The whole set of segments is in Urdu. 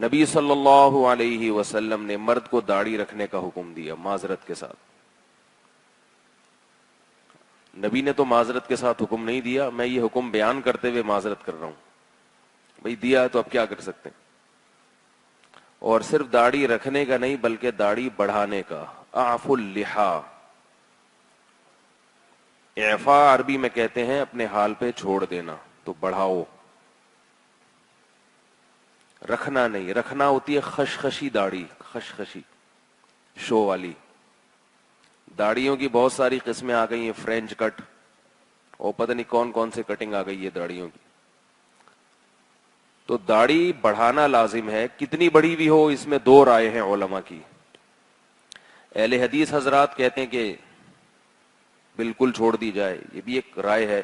نبی صلی اللہ علیہ وسلم نے مرد کو داڑھی رکھنے کا حکم دیا معذرت کے ساتھ. نبی نے تو معذرت کے ساتھ حکم نہیں دیا، میں یہ حکم بیان کرتے ہوئے معذرت کر رہا ہوں. بھئی دیا ہے تو اب کیا کر سکتے ہیں. اور صرف داڑھی رکھنے کا نہیں بلکہ داڑھی بڑھانے کا. اعفوا اللحا، اعفاء عربی میں کہتے ہیں اپنے حال پہ چھوڑ دینا، تو بڑھاؤ، رکھنا نہیں. رکھنا ہوتی ہے خشخشی داڑھی، خشخشی شو والی. داڑھیوں کی بہت ساری قسمیں آ گئی ہیں، فرینچ کٹ اور پتہ نہیں کون کون سے کٹنگ آ گئی ہے داڑھیوں کی. تو داڑھی بڑھانا لازم ہے. کتنی بڑی بھی ہو اس میں دو رائے ہیں علماء کی. اہل حدیث حضرات کہتے ہیں کہ بالکل چھوڑ دی جائے، یہ بھی ایک رائے ہے.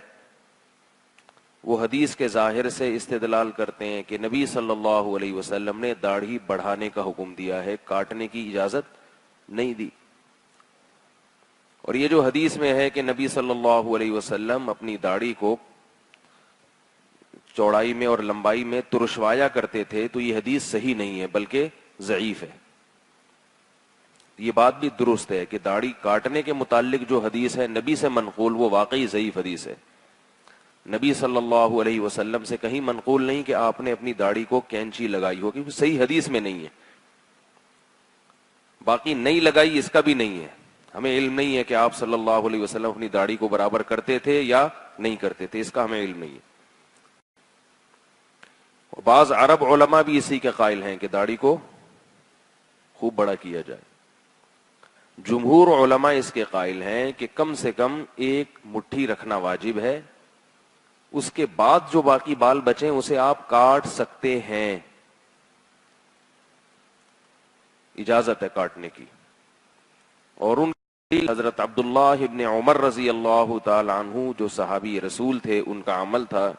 وہ حدیث کے ظاہر سے استدلال کرتے ہیں کہ نبی صلی اللہ علیہ وسلم نے داڑھی بڑھانے کا حکم دیا ہے، کاٹنے کی اجازت نہیں دی. اور یہ جو حدیث میں ہے کہ نبی صلی اللہ علیہ وسلم اپنی داڑھی کو چوڑائی میں اور لمبائی میں ترشوایا کرتے تھے، تو یہ حدیث صحیح نہیں ہے بلکہ ضعیف ہے. یہ بات بھی درست ہے کہ داڑھی کاٹنے کے متعلق جو حدیث ہے نبی سے منقول وہ واقعی ضعیف حدیث ہے. نبی صلی اللہ علیہ وسلم سے کہیں منقول نہیں کہ آپ نے اپنی داڑھی کو کینچی لگائی ہو، کیونکہ صحیح حدیث میں نہیں ہے. باقی نہیں لگائی اس کا بھی نہیں ہے. ہمیں علم نہیں ہے کہ آپ صلی اللہ علیہ وسلم اپنی داڑھی کو برابر کرتے تھے یا نہیں کرتے تھے، اس کا ہمیں علم نہیں ہے. اور بعض عرب علماء بھی اسی کے قائل ہیں کہ داڑھی کو خوب بڑا کیا جائے. جمہور علماء اس کے قائل ہیں کہ کم سے کم ایک مٹھی رکھنا واجب ہے، اس کے بعد جو باقی بال بچیں اسے آپ کاٹ سکتے ہیں، اجازت ہے کاٹنے کی. اور ان حضرت عبداللہ ابن عمر رضی اللہ تعالی عنہ جو صحابی رسول تھے، ان کا عمل تھا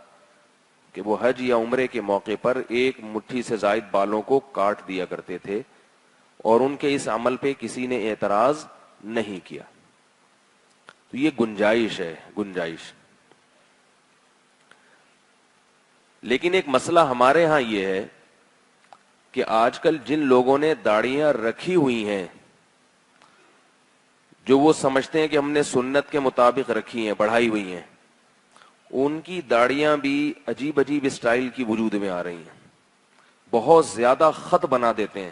کہ وہ حج یا عمرے کے موقع پر ایک مٹھی سے زائد بالوں کو کاٹ دیا کرتے تھے، اور ان کے اس عمل پہ کسی نے اعتراض نہیں کیا. تو یہ گنجائش ہے، گنجائش. لیکن ایک مسئلہ ہمارے ہاں یہ ہے کہ آج کل جن لوگوں نے داڑیاں رکھی ہوئی ہیں، جو وہ سمجھتے ہیں کہ ہم نے سنت کے مطابق رکھی ہیں، بڑھائی ہوئی ہیں، ان کی داڑیاں بھی عجیب عجیب اسٹائل کی وجود میں آ رہی ہیں. بہت زیادہ خط بنا دیتے ہیں.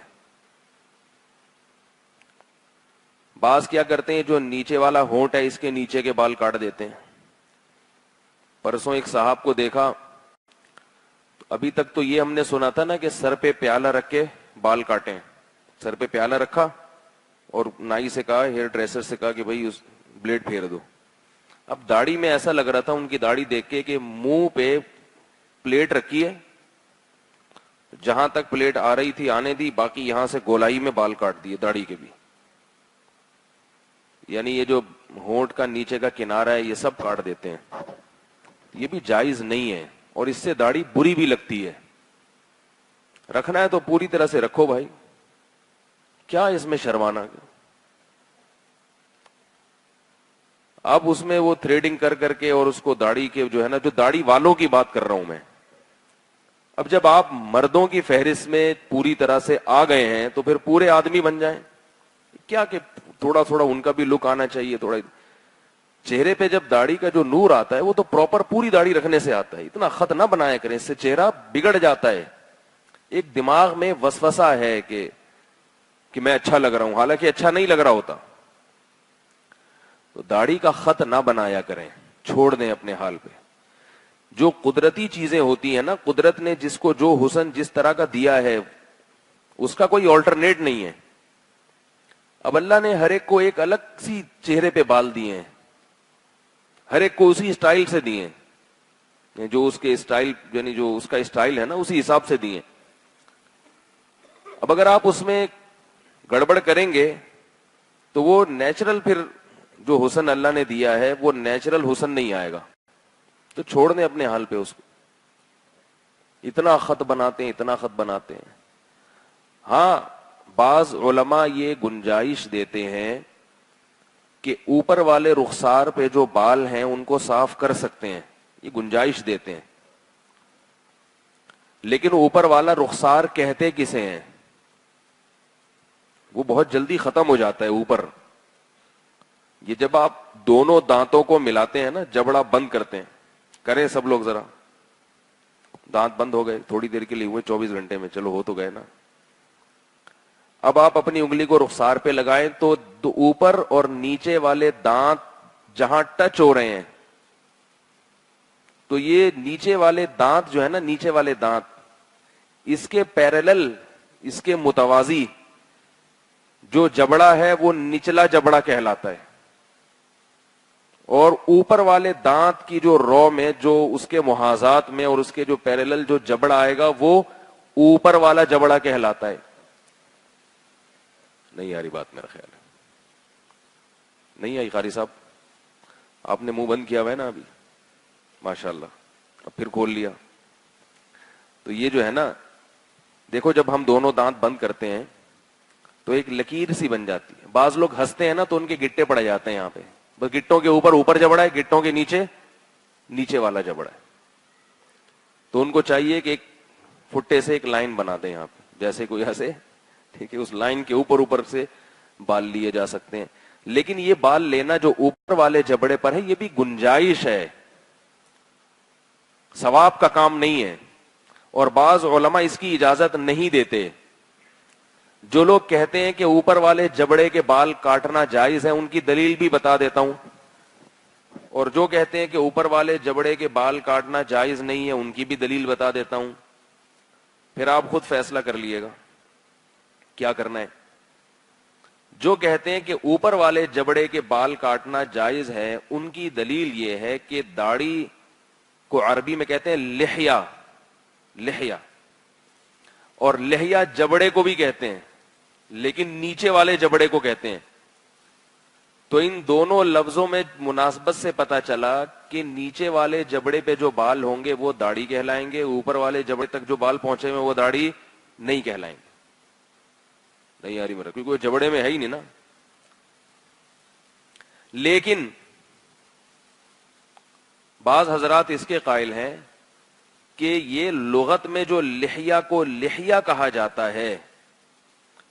بعض کیا کرتے ہیں، جو نیچے والا ہونٹ ہے اس کے نیچے کے بال کاٹ دیتے ہیں. پرسوں ایک صاحب کو دیکھا، ابھی تک تو یہ ہم نے سنا تھا نا کہ سر پہ پیالہ رکھ کے بال کاٹیں. سر پہ پیالہ رکھا اور نائی سے کہا، ہیئر ڈریسر سے کہا کہ بھئی اس بلیڈ پھیر دو. اب داڑھی میں ایسا لگ رہا تھا ان کی داڑھی دیکھ کے کہ منہ پہ پلیٹ رکھی ہے، جہاں تک پلیٹ آ رہی تھی آنے دی، باقی یہاں سے گولائی میں بال کاٹ دیے داڑھی کے بھی. یعنی یہ جو ہونٹ کا نیچے کا کنارہ ہے یہ سب کاٹ دیتے ہیں. یہ بھی جائز نہیں ہے، اور اس سے داڑھی بری بھی لگتی ہے. رکھنا ہے تو پوری طرح سے رکھو بھائی، کیا اس میں شرمانا. اب اس میں وہ تھریڈنگ کر کر کے اور اس کو داڑھی کے جو ہے نا، جو داڑھی والوں کی بات کر رہا ہوں میں. اب جب آپ مردوں کی فہرست میں پوری طرح سے آ گئے ہیں تو پھر پورے آدمی بن جائیں. کیا کہ تھوڑا تھوڑا ان کا بھی لک آنا چاہیے. تھوڑا چہرے پہ جب داڑھی کا جو نور آتا ہے وہ تو پراپر پوری داڑھی رکھنے سے آتا ہے. اتنا خط نہ بنایا کریں، اس سے چہرہ بگڑ جاتا ہے. ایک دماغ میں وسوسہ ہے کہ میں اچھا لگ رہا ہوں، حالانکہ اچھا نہیں لگ رہا ہوتا. تو داڑھی کا خط نہ بنایا کریں، چھوڑ دیں اپنے حال پہ. جو قدرتی چیزیں ہوتی ہیں نا، قدرت نے جس کو جو حسن جس طرح کا دیا ہے اس کا کوئی آلٹرنیٹ نہیں ہے. اب اللہ نے ہر ایک کو ایک الگ سی چہرے پہ بال دیے ہیں، ہر ایک کو اسی اسٹائل سے دیے ہیں، جو اس کے اسٹائل یعنی جو اس کا اسٹائل ہے نا اسی حساب سے دیے. اب اگر آپ اس میں گڑبڑ کریں گے تو وہ نیچرل پھر جو حسن اللہ نے دیا ہے وہ نیچرل حسن نہیں آئے گا. تو چھوڑ دیں اپنے حال پہ اس کو. اتنا خط بناتے ہیں، اتنا خط بناتے ہیں. ہاں بعض علماء یہ گنجائش دیتے ہیں کہ اوپر والے رخسار پہ جو بال ہیں ان کو صاف کر سکتے ہیں، یہ گنجائش دیتے ہیں. لیکن اوپر والا رخسار کہتے کسے ہیں؟ وہ بہت جلدی ختم ہو جاتا ہے اوپر. یہ جب آپ دونوں دانتوں کو ملاتے ہیں نا, جبڑا بند کرتے ہیں, کریں سب لوگ ذرا, دانت بند ہو گئے تھوڑی دیر کے لیے ہوئے, 24 گھنٹے میں چلو ہو تو گئے نا. اب آپ اپنی انگلی کو رخسار پہ لگائیں تو اوپر اور نیچے والے دانت جہاں ٹچ ہو رہے ہیں, تو یہ نیچے والے دانت جو ہے نا, نیچے والے دانت, اس کے پیرالل, اس کے متوازی جو جبڑا ہے وہ نچلا جبڑا کہلاتا ہے, اور اوپر والے دانت کی جو رو میں, جو اس کے محاذات میں اور اس کے جو پیرالل جو جبڑا آئے گا وہ اوپر والا جبڑا کہلاتا ہے. نہیں آ رہی بات میرا خیال ہے, نہیں آئی قاری صاحب؟ آپ نے منہ بند کیا ہوا ہے نا ابھی, ماشاءاللہ, اب پھر کھول لیا. تو یہ جو ہے نا, دیکھو جب ہم دونوں دانت بند کرتے ہیں تو ایک لکیر سی بن جاتی ہے. بعض لوگ ہنستے ہیں نا تو ان کے گٹے پڑ جاتے ہیں یہاں پہ, بس گٹوں کے اوپر جبڑا ہے, گٹوں کے نیچے نیچے والا جبڑا ہے. تو ان کو چاہیے کہ ایک فٹے سے ایک لائن بنا دیں یہاں پہ, جیسے کوئی ایسے, ٹھیک ہے, اس لائن کے اوپر سے بال لیے جا سکتے ہیں. لیکن یہ بال لینا جو اوپر والے جبڑے پر ہے یہ بھی گنجائش ہے, ثواب کا کام نہیں ہے. اور بعض علماء اس کی اجازت نہیں دیتے. جو لوگ کہتے ہیں کہ اوپر والے جبڑے کے بال کاٹنا جائز ہے, ان کی دلیل بھی بتا دیتا ہوں. اور جو کہتے ہیں کہ اوپر والے جبڑے کے بال کاٹنا جائز نہیں ہے, ان کی بھی دلیل بتا دیتا ہوں. پھر آپ خود فیصلہ کر لیے گا کیا کرنا ہے. جو کہتے ہیں کہ اوپر والے جبڑے کے بال کاٹنا جائز ہے, ان کی دلیل یہ ہے کہ داڑھی کو عربی میں کہتے ہیں لحیہ, لحیہ, اور لحیہ جبڑے کو بھی کہتے ہیں, لیکن نیچے والے جبڑے کو کہتے ہیں. تو ان دونوں لفظوں میں مناسبت سے پتا چلا کہ نیچے والے جبڑے پہ جو بال ہوں گے وہ داڑھی کہلائیں گے, اوپر والے جبڑے تک جو بال پہنچے ہوئے وہ داڑھی نہیں کہلائیں گے. نہیں آ رہی میرا, کیونکہ وہ جبڑے میں ہے ہی نہیں نا. لیکن بعض حضرات اس کے قائل ہیں کہ یہ لغت میں جو لحیہ کو لحیہ کہا جاتا ہے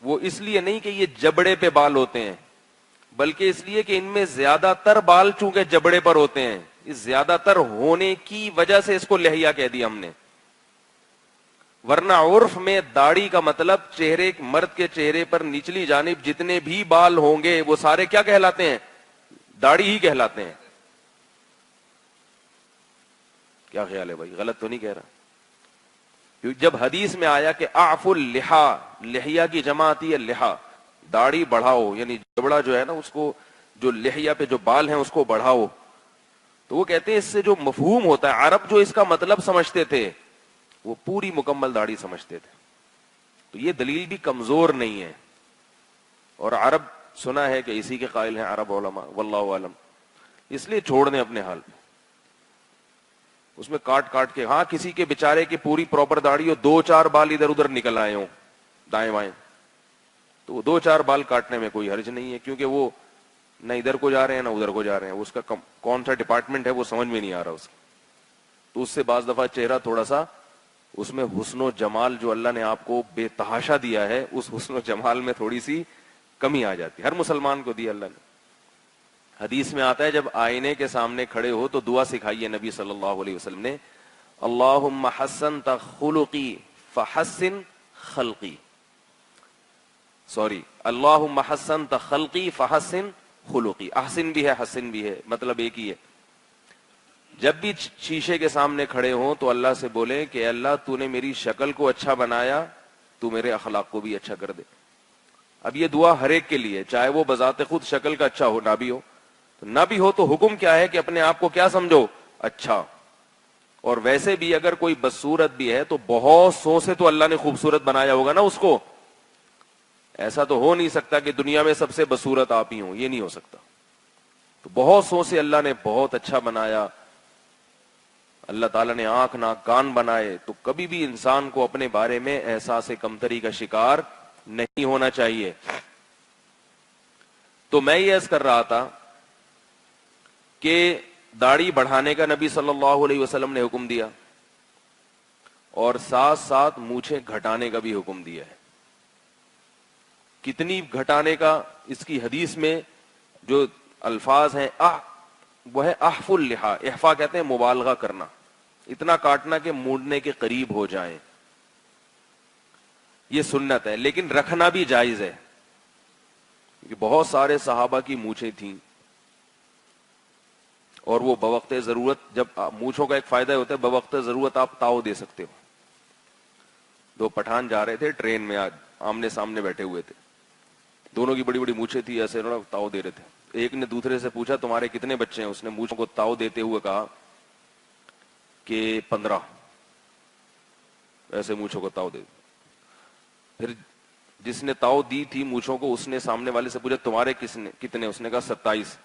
وہ اس لیے نہیں کہ یہ جبڑے پہ بال ہوتے ہیں, بلکہ اس لیے کہ ان میں زیادہ تر بال چونکہ جبڑے پر ہوتے ہیں, اس زیادہ تر ہونے کی وجہ سے اس کو لحیہ کہہ دیا ہم نے. ورنہ عرف میں داڑھی کا مطلب چہرے, مرد کے چہرے پر نچلی جانب جتنے بھی بال ہوں گے وہ سارے کیا کہلاتے ہیں؟ داڑھی ہی کہلاتے ہیں. کیا خیال ہے بھائی, غلط تو نہیں کہہ رہا؟ کیونکہ جب حدیث میں آیا کہ اعف اللحا, لحیہ کی جمع آتی ہے لحا, داڑھی بڑھاؤ, یعنی جبڑا جو ہے نا اس کو, جو لحیہ پہ جو بال ہیں اس کو بڑھاؤ, تو وہ کہتے ہیں اس سے جو مفہوم ہوتا ہے, عرب جو اس کا مطلب سمجھتے تھے وہ پوری مکمل داڑھی سمجھتے تھے. تو یہ دلیل بھی کمزور نہیں ہے, اور عرب سنا ہے کہ اسی کے قائل ہیں عرب علماء, واللہ عالم. اس لیے چھوڑ دیں اپنے حال پہ, اس میں کاٹ کاٹ کے, ہاں کسی کے بیچارے کی پوری پراپر داڑھی ہو, 2-4 بال ادھر ادھر نکل آئے ہوں دائیں بائیں, تو وہ 2-4 بال کاٹنے میں کوئی حرج نہیں ہے, کیونکہ وہ نہ ادھر کو جا رہے ہیں نہ ادھر کو جا رہے ہیں, اس کا کون سا ڈپارٹمنٹ ہے وہ سمجھ میں نہیں آ رہا اس کا. تو اس سے بعض دفعہ چہرہ تھوڑا سا, اس میں حسن و جمال جو اللہ نے آپ کو بے تحاشا دیا ہے, اس حسن و جمال میں تھوڑی سی کمی آ جاتی ہے. ہر مسلمان کو دیا اللہ نے. حدیث میں آتا ہے جب آئینے کے سامنے کھڑے ہو تو دعا سکھائی ہے نبی صلی اللہ علیہ وسلم نے, اللہم حسنت خلقی فحسن خلقی, اللہم حسنت خلقی فحسن خلقی. احسن بھی ہے حسن بھی ہے, مطلب ایک ہی ہے. جب بھی شیشے کے سامنے کھڑے ہوں تو اللہ سے بولیں کہ اللہ تو نے میری شکل کو اچھا بنایا, تو میرے اخلاق کو بھی اچھا کر دے. اب یہ دعا ہر ایک کے لیے, چاہے وہ بذات خود شکل کا اچھا ہو نہ بھی ہو, تو نہ بھی ہو تو حکم کیا ہے کہ اپنے آپ کو کیا سمجھو, اچھا. اور ویسے بھی اگر کوئی بدصورت بھی ہے تو بہت سو سے تو اللہ نے خوبصورت بنایا ہوگا نا اس کو. ایسا تو ہو نہیں سکتا کہ دنیا میں سب سے بدصورت آپ ہی ہوں, یہ نہیں ہو سکتا. تو بہت سو سے اللہ نے بہت اچھا بنایا. اللہ تعالیٰ نے آنکھ ناک کان بنائے, تو کبھی بھی انسان کو اپنے بارے میں احساس کمتری کا شکار نہیں ہونا چاہیے. تو میں یہ عرض کر رہا تھا کہ داڑھی بڑھانے کا نبی صلی اللہ علیہ وسلم نے حکم دیا, اور ساتھ ساتھ مونچھیں گھٹانے کا بھی حکم دیا ہے. کتنی گھٹانے کا؟ اس کی حدیث میں جو الفاظ ہیں وہ ہے احف اللحا. احفا کہتے ہیں مبالغہ کرنا، اتنا کاٹنا کہ مونڈنے کے قریب ہو جائیں. یہ سنت ہے، لیکن رکھنا بھی جائز ہے، کیونکہ بہت سارے صحابہ کی مونچھیں تھیں اور وہ بوقت ضرورت، جب مونچھوں کا ایک فائدہ ہوتا ہے بوقت ضرورت آپ تاؤ دے سکتے ہو. دو پٹھان جا رہے تھے ٹرین میں، آج آمنے سامنے بیٹھے ہوئے تھے، دونوں کی بڑی بڑی مونچھیں تھی، ایسے تاؤ دے رہے تھے. ایک نے دوسرے سے پوچھا تمہارے کتنے بچے ہیں؟ اس نے مونچھوں کو تاؤ دیتے ہوئے کہا کہ 15. ایسے مونچھوں کو تاؤ دے. پھر جس نے تاؤ دی تھی مونچھوں کو، اس نے سامنے والے سے پوچھا تمہارے کتنے؟ اس نے کہا 27.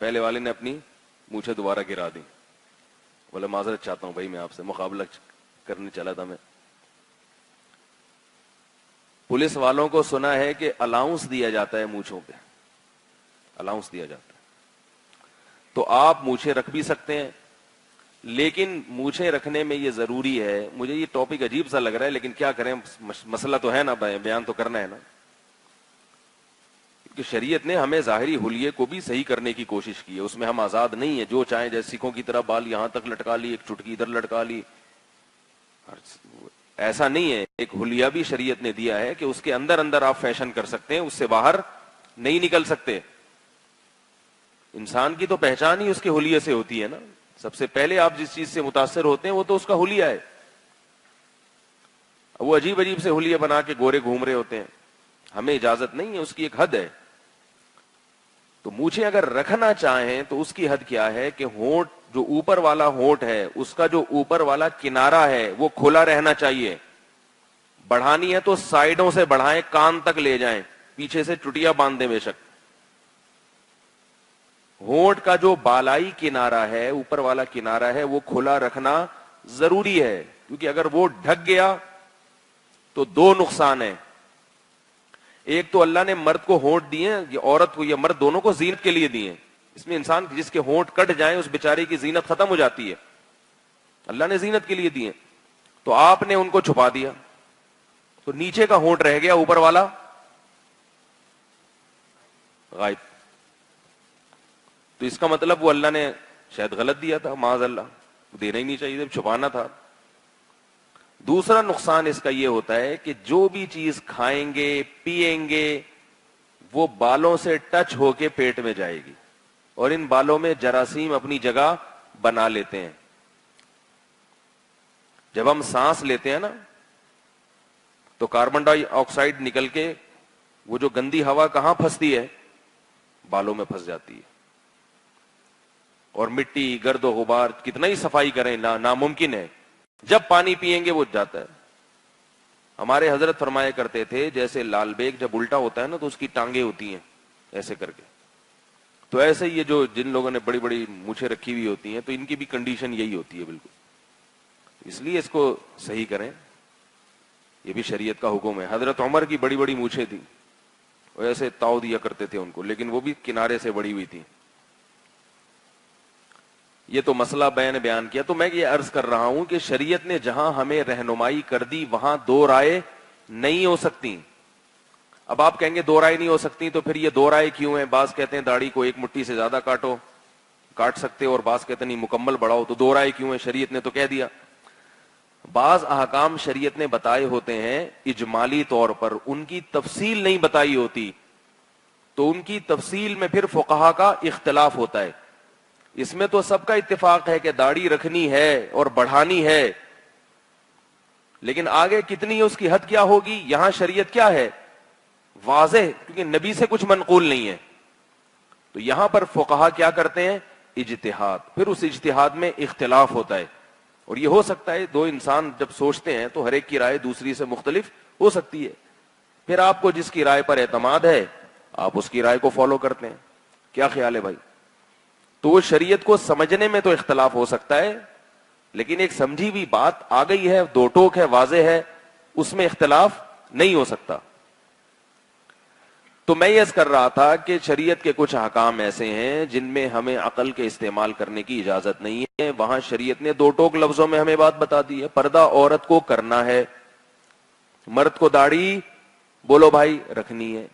پہلے والے نے اپنی مونچھیں دوبارہ گرا دی. بولے معذرت چاہتا ہوں بھائی، میں آپ سے مقابلہ کرنے چلا تھا. میں پولیس والوں کو سنا ہے کہ الاؤنس دیا جاتا ہے مونچھوں پہ، الاؤنس دیا جاتا ہے. تو آپ مونچھیں رکھ بھی سکتے ہیں، لیکن مونچھیں رکھنے میں یہ ضروری ہے. مجھے یہ ٹاپک عجیب سا لگ رہا ہے، لیکن کیا کریں، مسئلہ تو ہے نا، بیان تو کرنا ہے نا. کیونکہ شریعت نے ہمیں ظاہری حلیے کو بھی صحیح کرنے کی کوشش کی ہے، اس میں ہم آزاد نہیں ہیں. جو چاہیں جیسے سکھوں کی طرح بال یہاں تک لٹکا لی، ایک چٹکی ادھر لٹکا لی، ایسا نہیں ہے. ایک حلیہ بھی شریعت نے دیا ہے کہ اس کے اندر اندر آپ فیشن کر سکتے ہیں، اس سے باہر نہیں نکل سکتے. انسان کی تو پہچان ہی اس کے حلیے سے ہوتی ہے نا. سب سے پہلے آپ جس چیز سے متاثر ہوتے ہیں وہ تو اس کا حلیہ ہے. وہ عجیب عجیب سے حلیے بنا کے گورے گھوم رہے ہوتے ہیں، ہمیں اجازت نہیں ہے، اس کی ایک حد ہے. تو مونچھیں اگر رکھنا چاہیں تو اس کی حد کیا ہے کہ ہونٹ، جو اوپر والا ہونٹ ہے، اس کا جو اوپر والا کنارہ ہے وہ کھلا رہنا چاہیے. بڑھانی ہے تو سائیڈوں سے بڑھائیں، کان تک لے جائیں، پیچھے سے چٹیا باندھ دیں بے شک. ہونٹ کا جو بالائی کنارہ ہے، اوپر والا کنارہ ہے، وہ کھلا رکھنا ضروری ہے. کیونکہ اگر وہ ڈھک گیا تو دو نقصان ہیں. ایک تو اللہ نے مرد کو ہونٹ دیے، یہ عورت کو یا مرد دونوں کو زینت کے لیے دیے. اس میں انسان جس کے ہونٹ کٹ جائیں اس بیچارے کی زینت ختم ہو جاتی ہے. اللہ نے زینت کے لیے دیے، تو آپ نے ان کو چھپا دیا، تو نیچے کا ہونٹ رہ گیا، اوپر والا غائب. تو اس کا مطلب وہ اللہ نے شاید غلط دیا تھا، معاذ اللہ، دینا ہی نہیں چاہیے، چھپانا تھا. دوسرا نقصان اس کا یہ ہوتا ہے کہ جو بھی چیز کھائیں گے پیئیں گے وہ بالوں سے ٹچ ہو کے پیٹ میں جائے گی، اور ان بالوں میں جراثیم اپنی جگہ بنا لیتے ہیں. جب ہم سانس لیتے ہیں نا تو کاربن ڈائی آکسائڈ نکل کے وہ جو گندی ہوا کہاں پھنستی ہے؟ بالوں میں پھنس جاتی ہے. اور مٹی، گرد و غبار کتنا ہی صفائی کریں ناممکن ہے. جب پانی پیئیں گے وہ جاتا ہے. ہمارے حضرت فرمایا کرتے تھے جیسے لال بیگ جب الٹا ہوتا ہے نا تو اس کی ٹانگیں ہوتی ہیں ایسے کر کے، تو ایسے یہ جو جن لوگوں نے بڑی بڑی مونچھیں رکھی ہوئی ہوتی ہیں تو ان کی بھی کنڈیشن یہی ہوتی ہے بالکل. اس لیے اس کو صحیح کریں، یہ بھی شریعت کا حکم ہے. حضرت عمر کی بڑی بڑی مونچھیں تھیں، وہ ایسے تاؤ دیا کرتے تھے ان کو، لیکن وہ بھی کنارے سے بڑی ہوئی تھی. یہ تو مسئلہ بیان کیا. تو میں یہ عرض کر رہا ہوں کہ شریعت نے جہاں ہمیں رہنمائی کر دی وہاں دو رائے نہیں ہو سکتی. اب آپ کہیں گے دو رائے نہیں ہو سکتی تو پھر یہ دو رائے کیوں ہیں؟ بعض کہتے ہیں داڑھی کو ایک مٹھی سے زیادہ کاٹ سکتے، اور بعض کہتے ہیں نہیں مکمل بڑھاؤ. تو دو رائے کیوں ہیں؟ شریعت نے تو کہہ دیا. بعض احکام شریعت نے بتائے ہوتے ہیں اجمالی طور پر، ان کی تفصیل نہیں بتائی ہوتی، تو ان کی تفصیل میں پھر فقہا کا اختلاف ہوتا ہے. اس میں تو سب کا اتفاق ہے کہ داڑھی رکھنی ہے اور بڑھانی ہے، لیکن آگے کتنی ہے، اس کی حد کیا ہوگی؟ یہاں شریعت کیا ہے؟ واضح، کیونکہ نبی سے کچھ منقول نہیں ہے. تو یہاں پر فقہا کیا کرتے ہیں؟ اجتہاد. پھر اس اجتہاد میں اختلاف ہوتا ہے، اور یہ ہو سکتا ہے دو انسان جب سوچتے ہیں تو ہر ایک کی رائے دوسری سے مختلف ہو سکتی ہے. پھر آپ کو جس کی رائے پر اعتماد ہے آپ اس کی رائے کو فالو کرتے ہیں. کیا خیال ہے بھائی؟ تو وہ شریعت کو سمجھنے میں تو اختلاف ہو سکتا ہے، لیکن ایک سمجھی ہوئی بات آ گئی ہے، دو ٹوک ہے، واضح ہے، اس میں اختلاف نہیں ہو سکتا. تو میں یہ کر رہا تھا کہ شریعت کے کچھ احکام ایسے ہیں جن میں ہمیں عقل کے استعمال کرنے کی اجازت نہیں ہے، وہاں شریعت نے دو ٹوک لفظوں میں ہمیں بات بتا دی ہے۔ پردہ عورت کو کرنا ہے، مرد کو داڑھی بولو بھائی رکھنی ہے۔